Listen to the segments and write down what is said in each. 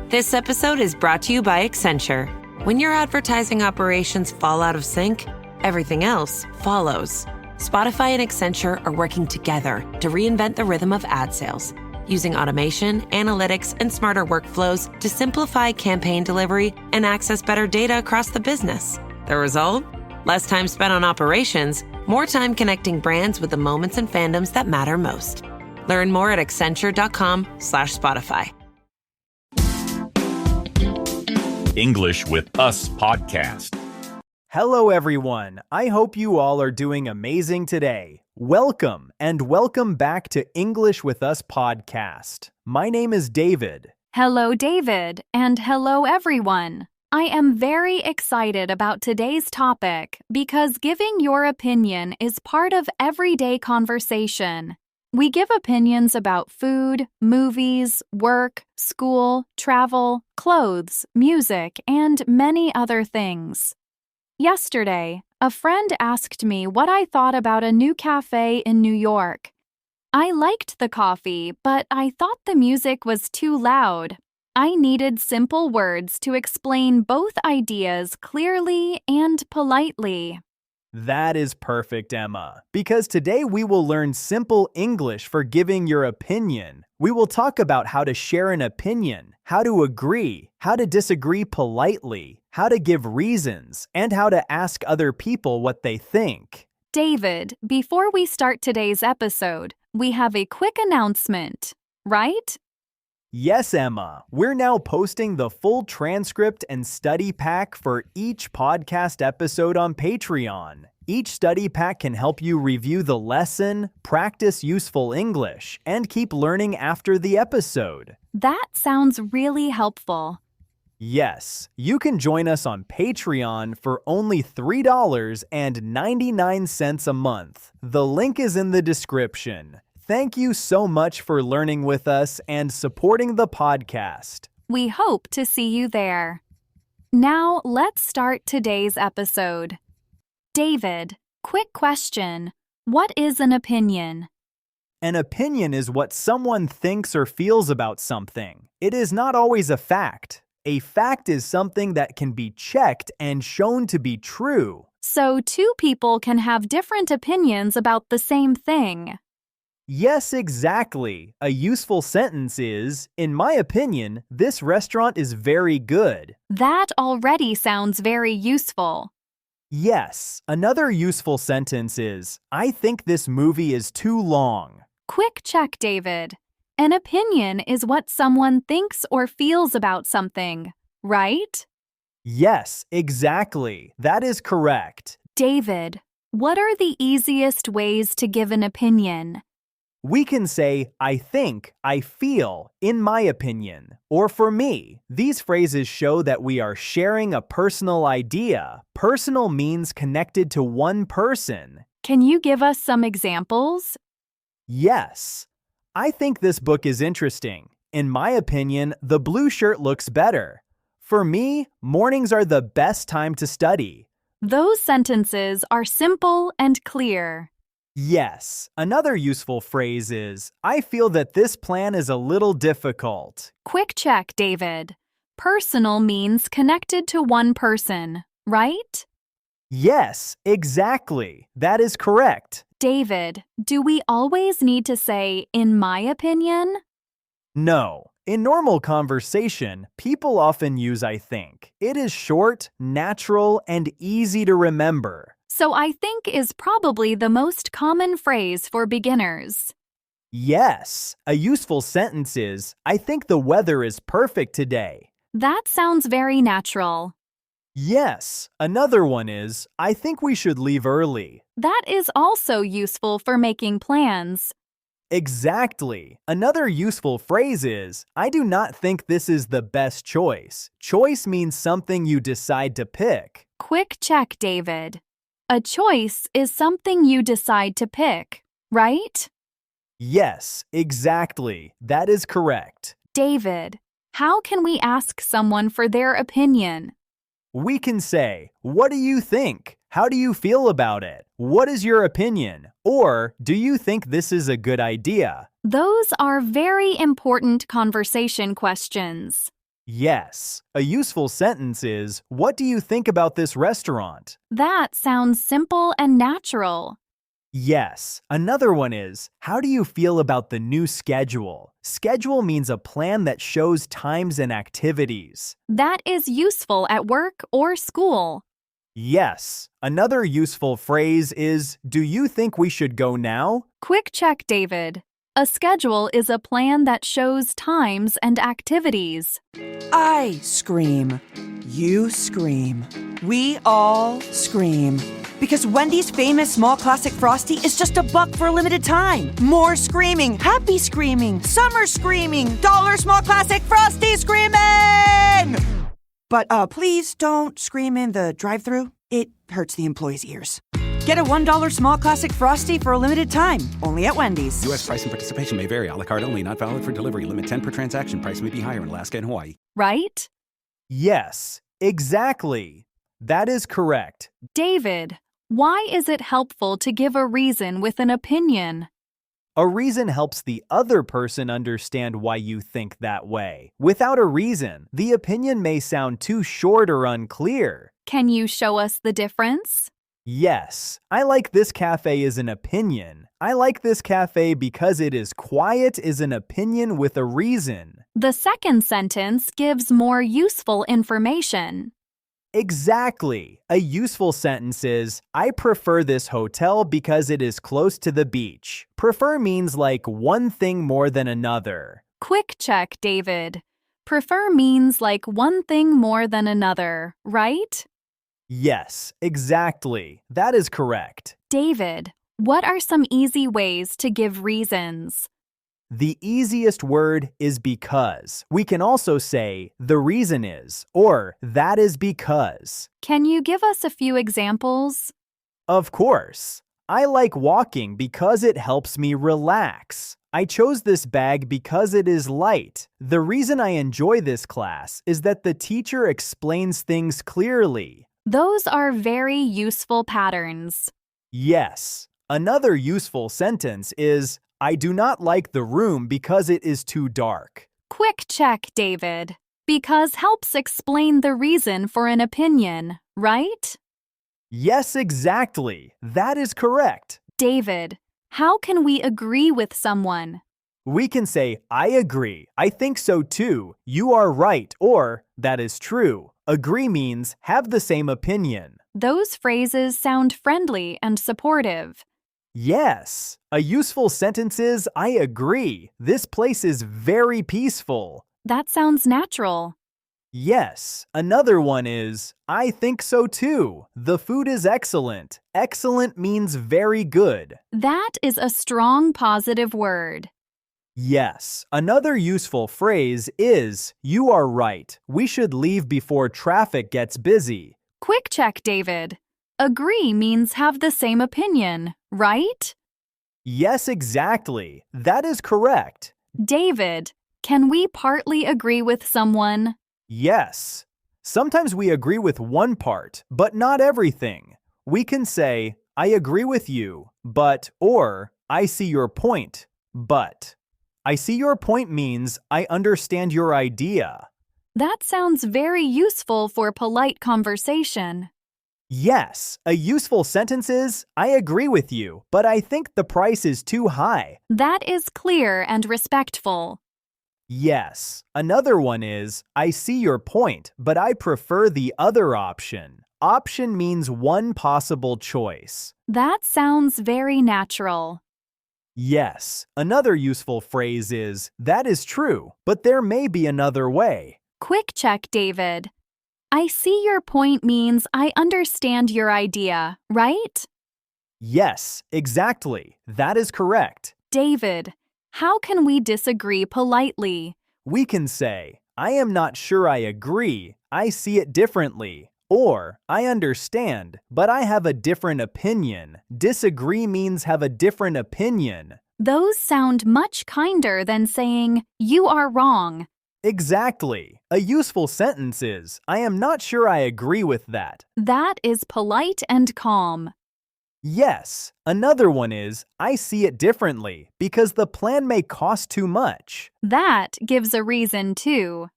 This episode is brought to you by Accenture. When your advertising operations fall out of sync, everything else follows. Spotify and Accenture are working together to reinvent the rhythm of ad sales, using automation, analytics, and smarter workflows to simplify campaign delivery and access better data across the business. The result? Less time spent on operations, more time connecting brands with the moments and fandoms that matter most. Learn more at accenture.com/Spotify. English with Us podcast. Hello, everyone. I hope you all are doing amazing today. Welcome and welcome back to English with Us podcast. My name is David. Hello, David, and hello, everyone. I am very excited about today's topic because giving your opinion is part of everyday conversation. We give opinions about food, movies, work, school, travel, clothes, music, and many other things. Yesterday, a friend asked me what I thought about a new cafe in New York. I liked the coffee, but I thought the music was too loud. I needed simple words to explain both ideas clearly and politely. That is perfect, Emma, because today we will learn simple English for giving your opinion. We will talk about how to share an opinion, how to agree, how to disagree politely, how to give reasons, and how to ask other people what they think. David, before we start today's episode, we have a quick announcement, right? Yes, Emma. We're now posting the full transcript and study pack for each podcast episode on Patreon. Each study pack can help you review the lesson, practice useful English, and keep learning after the episode. That sounds really helpful. Yes, you can join us on Patreon for only $3.99 a month. The link is in the description. Thank you so much for learning with us and supporting the podcast. We hope to see you there. Now, let's start today's episode. David, quick question. What is an opinion? An opinion is what someone thinks or feels about something. It is not always a fact. A fact is something that can be checked and shown to be true. So, two people can have different opinions about the same thing. Yes, exactly. A useful sentence is, in my opinion, this restaurant is very good. That already sounds very useful. Yes, another useful sentence is, I think this movie is too long. Quick check, David. An opinion is what someone thinks or feels about something, right? Yes, exactly. That is correct. David, what are the easiest ways to give an opinion? We can say, I think, I feel, in my opinion, or for me. These phrases show that we are sharing a personal idea. Personal means connected to one person. Can you give us some examples? Yes. I think this book is interesting. In my opinion, the blue shirt looks better. For me, mornings are the best time to study. Those sentences are simple and clear. Yes. Another useful phrase is, I feel that this plan is a little difficult. Quick check, David. Personal means connected to one person, right? Yes, exactly. That is correct. David, do we always need to say, in my opinion? No. In normal conversation, people often use I think. It is short, natural, and easy to remember. So I think is probably the most common phrase for beginners. Yes. A useful sentence is, I think the weather is perfect today. That sounds very natural. Yes. Another one is, I think we should leave early. That is also useful for making plans. Exactly. Another useful phrase is, I do not think this is the best choice. Choice means something you decide to pick. Quick check, David. A choice is something you decide to pick, right? Yes, exactly. That is correct. David, how can we ask someone for their opinion? We can say, what do you think? How do you feel about it? What is your opinion? Or, do you think this is a good idea? Those are very important conversation questions. Yes. A useful sentence is, what do you think about this restaurant? That sounds simple and natural. Yes. Another one is, how do you feel about the new schedule? Schedule means a plan that shows times and activities. That is useful at work or school. Yes. Another useful phrase is, do you think we should go now? Quick check, David. A schedule is a plan that shows times and activities. I scream. You scream. We all scream. Because Wendy's famous small classic Frosty is just $1 for a limited time. More screaming, happy screaming, summer screaming, dollar small classic Frosty screaming! But please don't scream in the drive-thru. It hurts the employees' ears. Get a $1 small classic Frosty for a limited time, only at Wendy's. U.S. price and participation may vary. A la carte only. Not valid for delivery. Limit 10 per transaction. Price may be higher in Alaska and Hawaii. Right? Yes, exactly. That is correct. David, why is it helpful to give a reason with an opinion? A reason helps the other person understand why you think that way. Without a reason, the opinion may sound too short or unclear. Can you show us the difference? Yes, I like this cafe is an opinion. I like this cafe because it is quiet is an opinion with a reason. The second sentence gives more useful information. Exactly. A useful sentence is, I prefer this hotel because it is close to the beach. Prefer means like one thing more than another. Quick check, David. Prefer means like one thing more than another, right? Yes, exactly. That is correct. David, what are some easy ways to give reasons? The easiest word is because. We can also say, the reason is, or that is because. Can you give us a few examples? Of course. I like walking because it helps me relax. I chose this bag because it is light. The reason I enjoy this class is that the teacher explains things clearly. Those are very useful patterns. Yes. Another useful sentence is, I do not like the room because it is too dark. Quick check, David. Because helps explain the reason for an opinion, right? Yes, exactly. That is correct. David, how can we agree with someone? We can say, I agree. I think so too. You are right, or that is true. Agree means have the same opinion. Those phrases sound friendly and supportive. Yes. A useful sentence is, I agree. This place is very peaceful. That sounds natural. Yes. Another one is, I think so too. The food is excellent. Excellent means very good. That is a strong positive word. Yes. Another useful phrase is, you are right. We should leave before traffic gets busy. Quick check, David. Agree means have the same opinion, right? Yes, exactly. That is correct. David, can we partly agree with someone? Yes. Sometimes we agree with one part, but not everything. We can say, I agree with you, but, or, I see your point, but. I see your point means I understand your idea. That sounds very useful for polite conversation. Yes, a useful sentence is, I agree with you, but I think the price is too high. That is clear and respectful. Yes, another one is, I see your point, but I prefer the other option. Option means one possible choice. That sounds very natural. Yes, another useful phrase is, that is true, but there may be another way. Quick check, David. I see your point means I understand your idea, right? Yes, exactly. That is correct. David, how can we disagree politely? We can say, I am not sure I agree. I see it differently. Or, I understand, but I have a different opinion. Disagree means have a different opinion. Those sound much kinder than saying, you are wrong. Exactly. A useful sentence is, I am not sure I agree with that. That is polite and calm. Yes. Another one is, I see it differently because the plan may cost too much. That gives a reason too.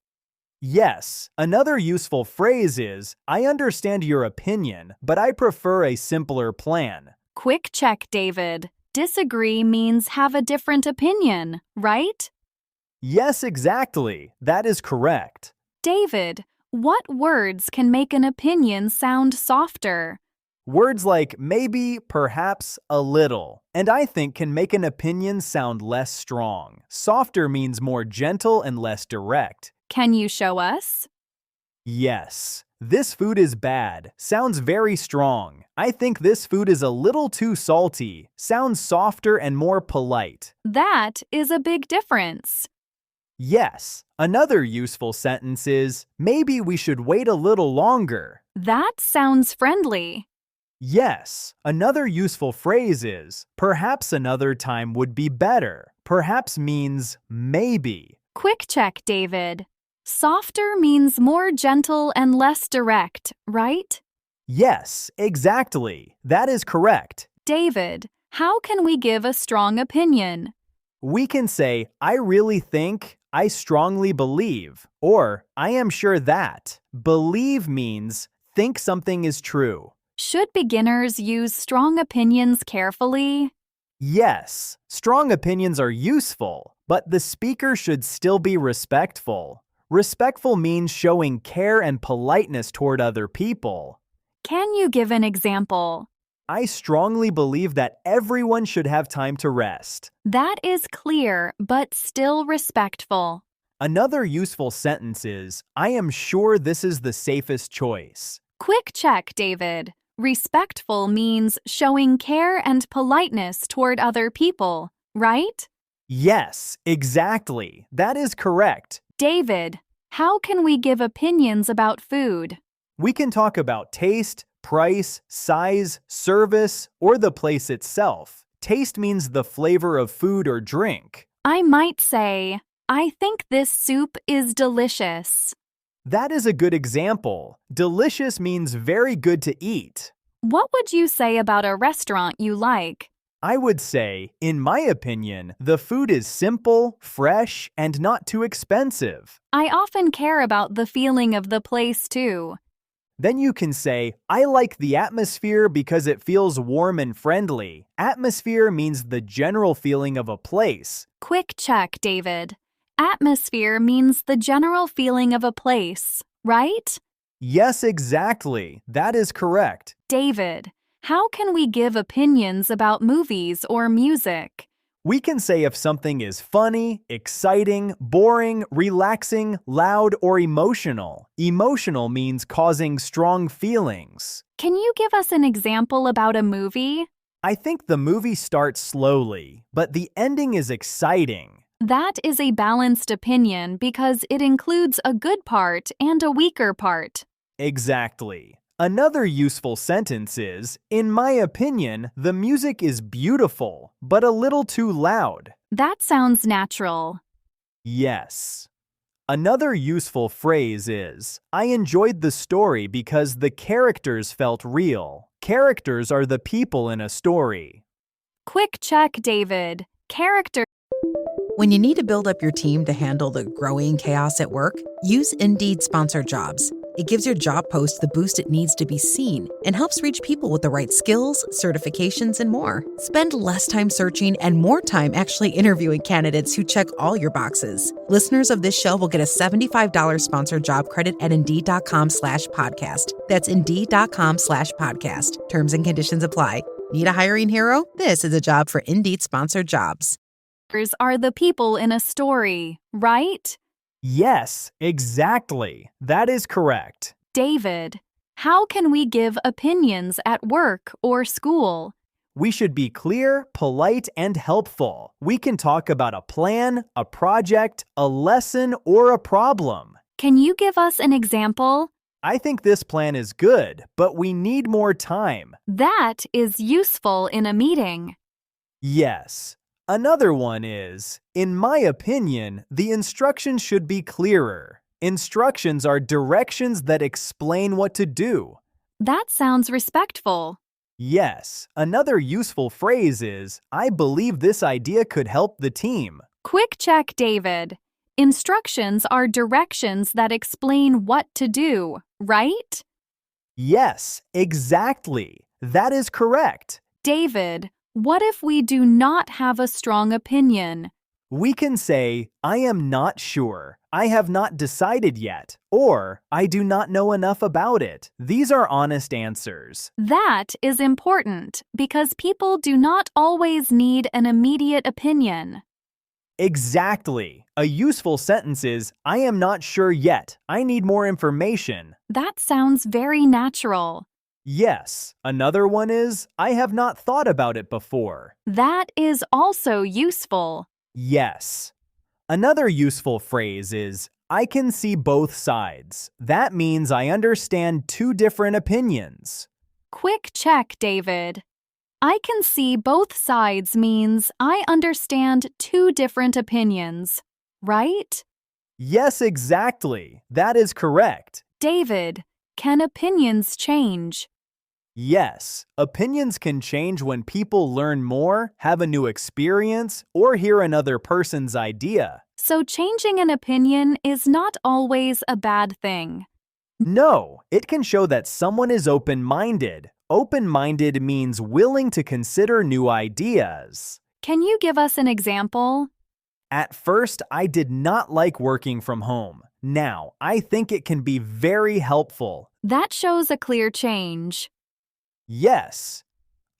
Yes, another useful phrase is, I understand your opinion, but I prefer a simpler plan. Quick check, David. Disagree means have a different opinion, right? Yes, exactly. That is correct. David, what words can make an opinion sound softer? Words like maybe, perhaps, a little, and I think can make an opinion sound less strong. Softer means more gentle and less direct. Can you show us? Yes. This food is bad. Sounds very strong. I think this food is a little too salty. Sounds softer and more polite. That is a big difference. Yes. Another useful sentence is, maybe we should wait a little longer. That sounds friendly. Yes. Another useful phrase is, perhaps another time would be better. Perhaps means maybe. Quick check, David. Softer means more gentle and less direct, right? Yes, exactly. That is correct. David, how can we give a strong opinion? We can say, I really think, I strongly believe, or I am sure that. Believe means think something is true. Should beginners use strong opinions carefully? Yes, strong opinions are useful, but the speaker should still be respectful. Respectful means showing care and politeness toward other people. Can you give an example? I strongly believe that everyone should have time to rest. That is clear, but still respectful. Another useful sentence is, I am sure this is the safest choice. Quick check, David. Respectful means showing care and politeness toward other people, right? Yes, exactly. That is correct. David, how can we give opinions about food? We can talk about taste, price, size, service, or the place itself. Taste means the flavor of food or drink. I might say, I think this soup is delicious. That is a good example. Delicious means very good to eat. What would you say about a restaurant you like? I would say, in my opinion, the food is simple, fresh, and not too expensive. I often care about the feeling of the place too. Then you can say, I like the atmosphere because it feels warm and friendly. Atmosphere means the general feeling of a place. Quick check, David. Atmosphere means the general feeling of a place, right? Yes, exactly. That is correct. David, how can we give opinions about movies or music? We can say if something is funny, exciting, boring, relaxing, loud, or emotional. Emotional means causing strong feelings. Can you give us an example about a movie? I think the movie starts slowly, but the ending is exciting. That is a balanced opinion because it includes a good part and a weaker part. Exactly. Another useful sentence is, in my opinion, the music is beautiful, but a little too loud. That sounds natural. Yes. Another useful phrase is, I enjoyed the story because the characters felt real. Characters are the people in a story. Quick check, David. Character. When you need to build up your team to handle the growing chaos at work, use Indeed Sponsored Jobs. It gives your job post the boost it needs to be seen and helps reach people with the right skills, certifications, and more. Spend less time searching and more time actually interviewing candidates who check all your boxes. Listeners of this show will get a $75 sponsored job credit at Indeed.com/podcast. That's Indeed.com/podcast. Terms and conditions apply. Need a hiring hero? This is a job for Indeed Sponsored Jobs. Are the people in a story, right? Yes, exactly. That is correct. David, how can we give opinions at work or school? We should be clear, polite, and helpful. We can talk about a plan, a project, a lesson, or a problem. Can you give us an example? I think this plan is good, but we need more time. That is useful in a meeting. Yes. Another one is, in my opinion, the instructions should be clearer. Instructions are directions that explain what to do. That sounds respectful. Yes. Another useful phrase is, I believe this idea could help the team. Quick check, David. Instructions are directions that explain what to do, right? Yes, exactly. That is correct. David, what if we do not have a strong opinion? We can say, I am not sure, I have not decided yet, or I do not know enough about it. These are honest answers. That is important because people do not always need an immediate opinion. Exactly. A useful sentence is, I am not sure yet, I need more information. That sounds very natural. Yes. Another one is, I have not thought about it before. That is also useful. Yes. Another useful phrase is, I can see both sides. That means I understand two different opinions. Quick check, David. I can see both sides means I understand two different opinions, right? Yes, exactly. That is correct. David, can opinions change? Yes, opinions can change when people learn more, have a new experience, or hear another person's idea. So changing an opinion is not always a bad thing. No, it can show that someone is open-minded. Open-minded means willing to consider new ideas. Can you give us an example? At first, I did not like working from home. Now, I think it can be very helpful. That shows a clear change. Yes.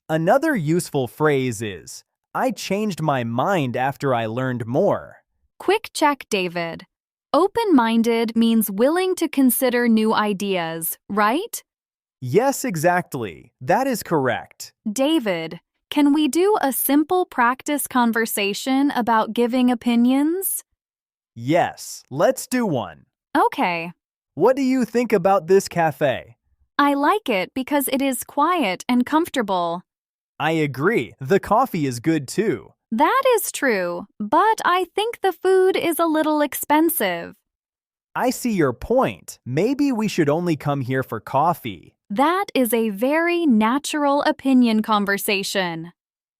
Another useful phrase is, I changed my mind after I learned more. Quick check, David. Open-minded means willing to consider new ideas, right? Yes, exactly. That is correct. David, can we do a simple practice conversation about giving opinions? Yes, let's do one. Okay. What do you think about this cafe? I like it because it is quiet and comfortable. I agree. The coffee is good too. That is true, but I think the food is a little expensive. I see your point. Maybe we should only come here for coffee. That is a very natural opinion conversation.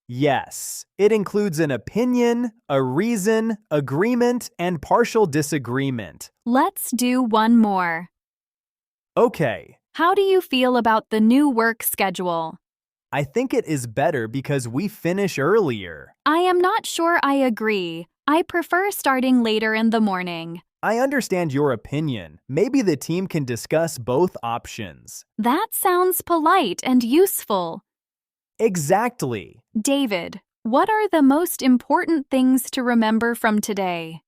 Yes, it includes an opinion, a reason, agreement, and partial disagreement. Let's do one more. Okay, How do you feel about the new work schedule? I think it is better because we finish earlier. I am not sure I agree. I prefer starting later in the morning. I understand your opinion. Maybe the team can discuss both options. That sounds polite and useful. Exactly. David, what are the most important things to remember from today?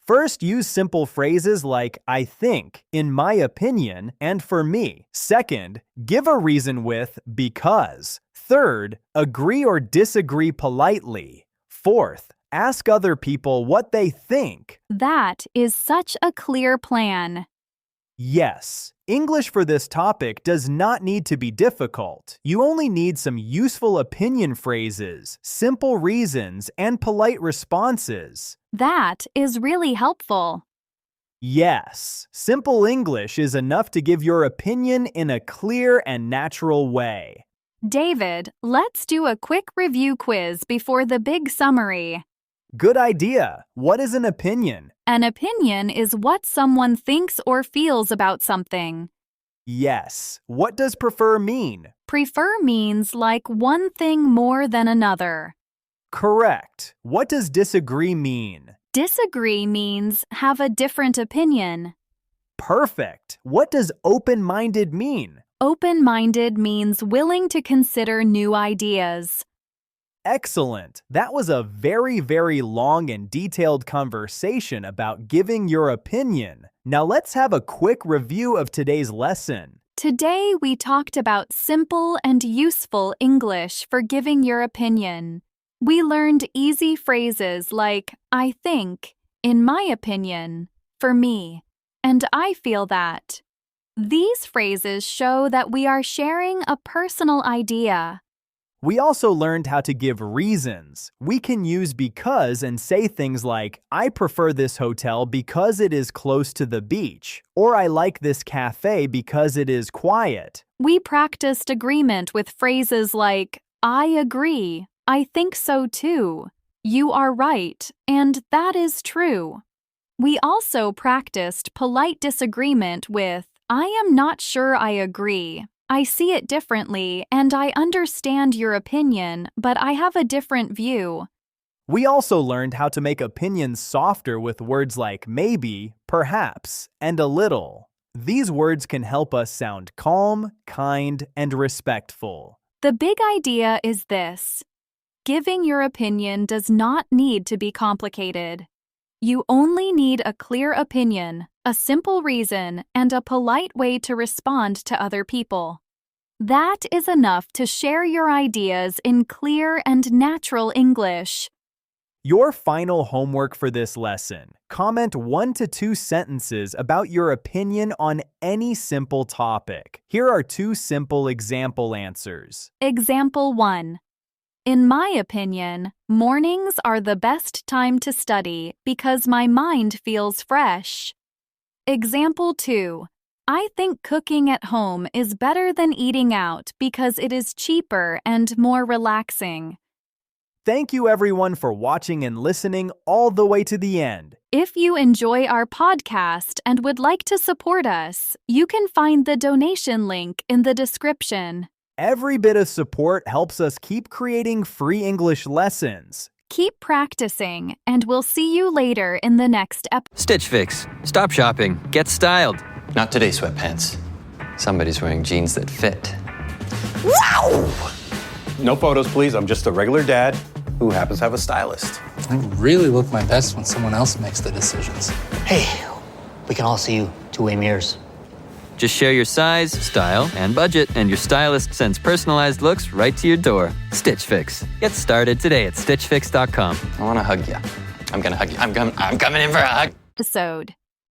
First, use simple phrases like I think, in my opinion, and for me. Second, give a reason with because. Third, agree or disagree politely. Fourth, ask other people what they think. That is such a clear plan. Yes, English for this topic does not need to be difficult. You only need some useful opinion phrases, simple reasons, and polite responses. That is really helpful. Yes, simple English is enough to give your opinion in a clear and natural way. David, let's do a quick review quiz before the big summary. Good idea. What is an opinion? An opinion is what someone thinks or feels about something. Yes. What does prefer mean? Prefer means like one thing more than another. Correct. What does disagree mean? Disagree means have a different opinion. Perfect. What does open-minded mean? Open-minded means willing to consider new ideas. Excellent. That was a very, very long and detailed conversation about giving your opinion. Now let's have a quick review of today's lesson. Today we talked about simple and useful English for giving your opinion. We learned easy phrases like I think, in my opinion, for me, and I feel that. These phrases show that we are sharing a personal idea. We also learned how to give reasons. We can use because and say things like, I prefer this hotel because it is close to the beach, or I like this cafe because it is quiet. We practiced agreement with phrases like, I agree, I think so too, you are right, and that is true. We also practiced polite disagreement with, I am not sure I agree. I see it differently, and I understand your opinion, but I have a different view. We also learned how to make opinions softer with words like maybe, perhaps, and a little. These words can help us sound calm, kind, and respectful. The big idea is this: giving your opinion does not need to be complicated. You only need a clear opinion, a simple reason, and a polite way to respond to other people. That is enough to share your ideas in clear and natural English. Your final homework for this lesson: comment 1 to 2 sentences about your opinion on any simple topic. Here are 2 simple example answers. Example 1. In my opinion, mornings are the best time to study because my mind feels fresh. Example 2. I think cooking at home is better than eating out because it is cheaper and more relaxing. Thank you everyone for watching and listening all the way to the end. If you enjoy our podcast and would like to support us, you can find the donation link in the description. Every bit of support helps us keep creating free English lessons. Keep practicing, and we'll see you later in the next episode. Stitch Fix. Stop shopping. Get styled. Not today, sweatpants. Somebody's wearing jeans that fit. Wow! No photos, please. I'm just a regular dad who happens to have a stylist. I really look my best when someone else makes the decisions. Hey, we can all see you two-way mirrors. Just share your size, style, and budget, and your stylist sends personalized looks right to your door. Stitch Fix. Get started today at StitchFix.com. I want to hug you. I'm going to hug you. I'm coming in for a hug. Episode.